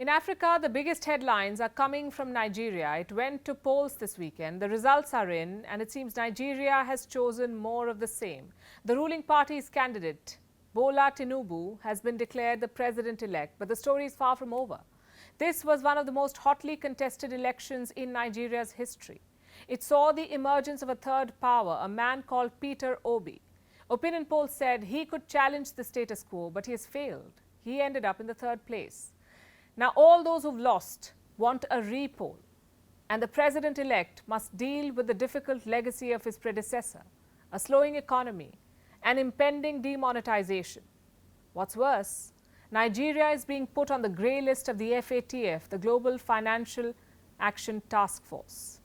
In Africa, the biggest headlines are coming from Nigeria. It went to polls this weekend. The results are in, and it seems Nigeria has chosen more of the same. The ruling party's candidate, Bola Tinubu, has been declared the president-elect, but the story is far from over. This was one of the most hotly contested elections in Nigeria's history. It saw the emergence of a third power, a man called Peter Obi. Opinion polls said he could challenge the status quo, but he has failed. He ended up in the third place. Now, all those who've lost want a repoll, and the president-elect must deal with the difficult legacy of his predecessor, a slowing economy, and impending demonetization. What's worse, Nigeria is being put on the grey list of the FATF, the Global Financial Action Task Force.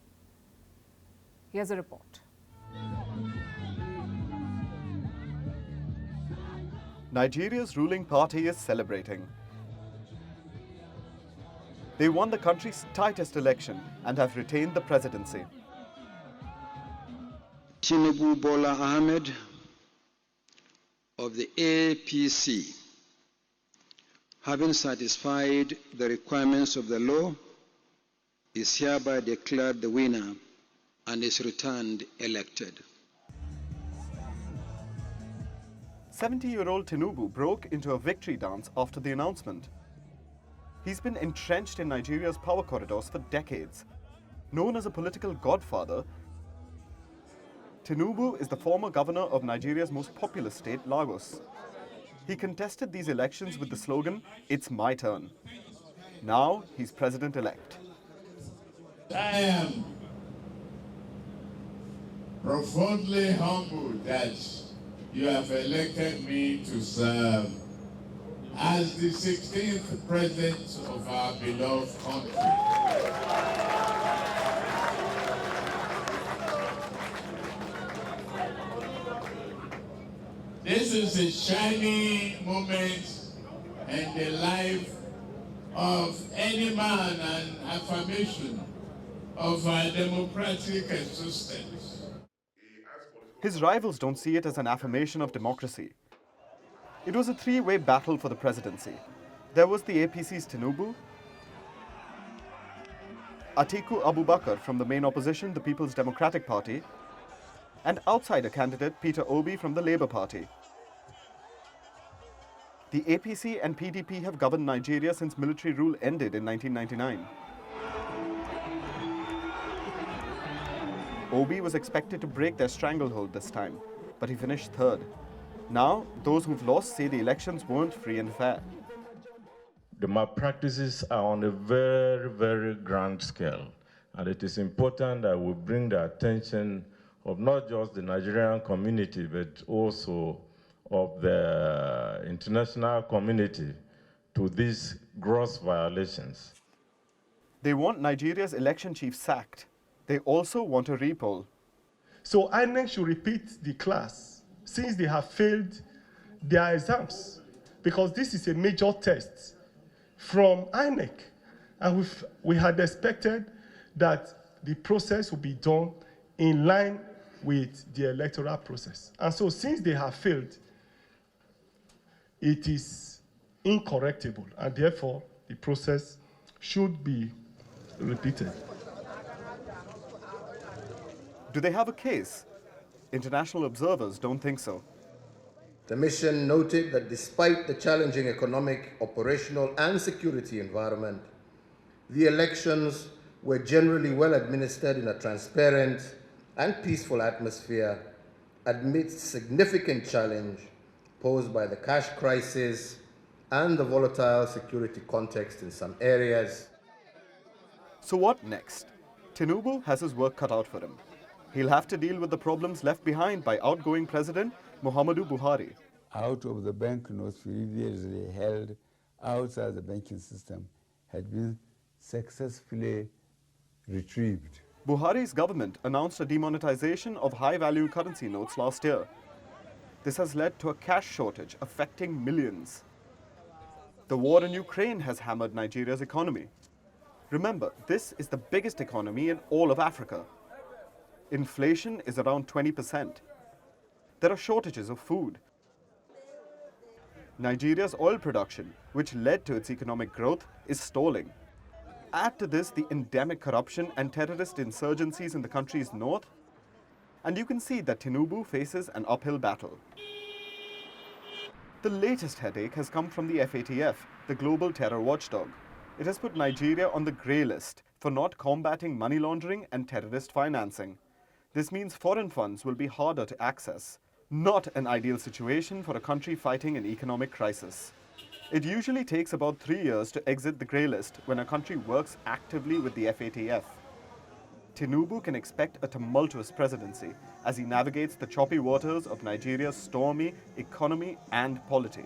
Here's a report. Nigeria's ruling party is celebrating. They won the country's tightest election and have retained the presidency. Tinubu Bola Ahmed of the APC, having satisfied the requirements of the law, is hereby declared the winner and is returned elected. 70-year-old Tinubu broke into a victory dance after the announcement. He's been entrenched in Nigeria's power corridors for decades. Known as a political godfather, Tinubu is the former governor of Nigeria's most populous state, Lagos. He contested these elections with the slogan, "It's my turn." Now he's president-elect. I am profoundly humbled that you have elected me to serve as the 16th president of our beloved country. This is a shining moment in the life of any man and affirmation of our democratic existence. His rivals don't see it as an affirmation of democracy. It was a three-way battle for the presidency. There was the APC's Tinubu, Atiku Abubakar from the main opposition, the People's Democratic Party, and outsider candidate Peter Obi from the Labour Party. The APC and PDP have governed Nigeria since military rule ended in 1999. Obi was expected to break their stranglehold this time, but he finished third. Now, those who've lost say the elections weren't free and fair. The malpractices are on a very, very grand scale, and it is important that we bring the attention of not just the Nigerian community, but also of the international community to these gross violations. They want Nigeria's election chief sacked. They also want a repoll. So INEC should repeat the class since they have failed their exams, because this is a major test from INEC. And we had expected that the process would be done in line with the electoral process. And so since they have failed, it is incorrectable, and therefore the process should be repeated. Do they have a case? International observers don't think so. The mission noted that despite the challenging economic, operational, and security environment, the elections were generally well administered in a transparent and peaceful atmosphere amidst significant challenge posed by the cash crisis and the volatile security context in some areas. So what next? Tinubu has his work cut out for him. He'll have to deal with the problems left behind by outgoing President Muhammadu Buhari. Out of the banknotes previously held outside the banking system had been successfully retrieved. Buhari's government announced a demonetization of high-value currency notes last year. This has led to a cash shortage affecting millions. The war in Ukraine has hammered Nigeria's economy. Remember, this is the biggest economy in all of Africa. Inflation is around 20%. There are shortages of food. Nigeria's oil production, which led to its economic growth, is stalling. Add to this the endemic corruption and terrorist insurgencies in the country's north, and you can see that Tinubu faces an uphill battle. The latest headache has come from the FATF, the global terror watchdog. It has put Nigeria on the grey list for not combating money laundering and terrorist financing. This means foreign funds will be harder to access. Not an ideal situation for a country fighting an economic crisis. It usually takes about 3 years to exit the grey list when a country works actively with the FATF. Tinubu can expect a tumultuous presidency as he navigates the choppy waters of Nigeria's stormy economy and polity.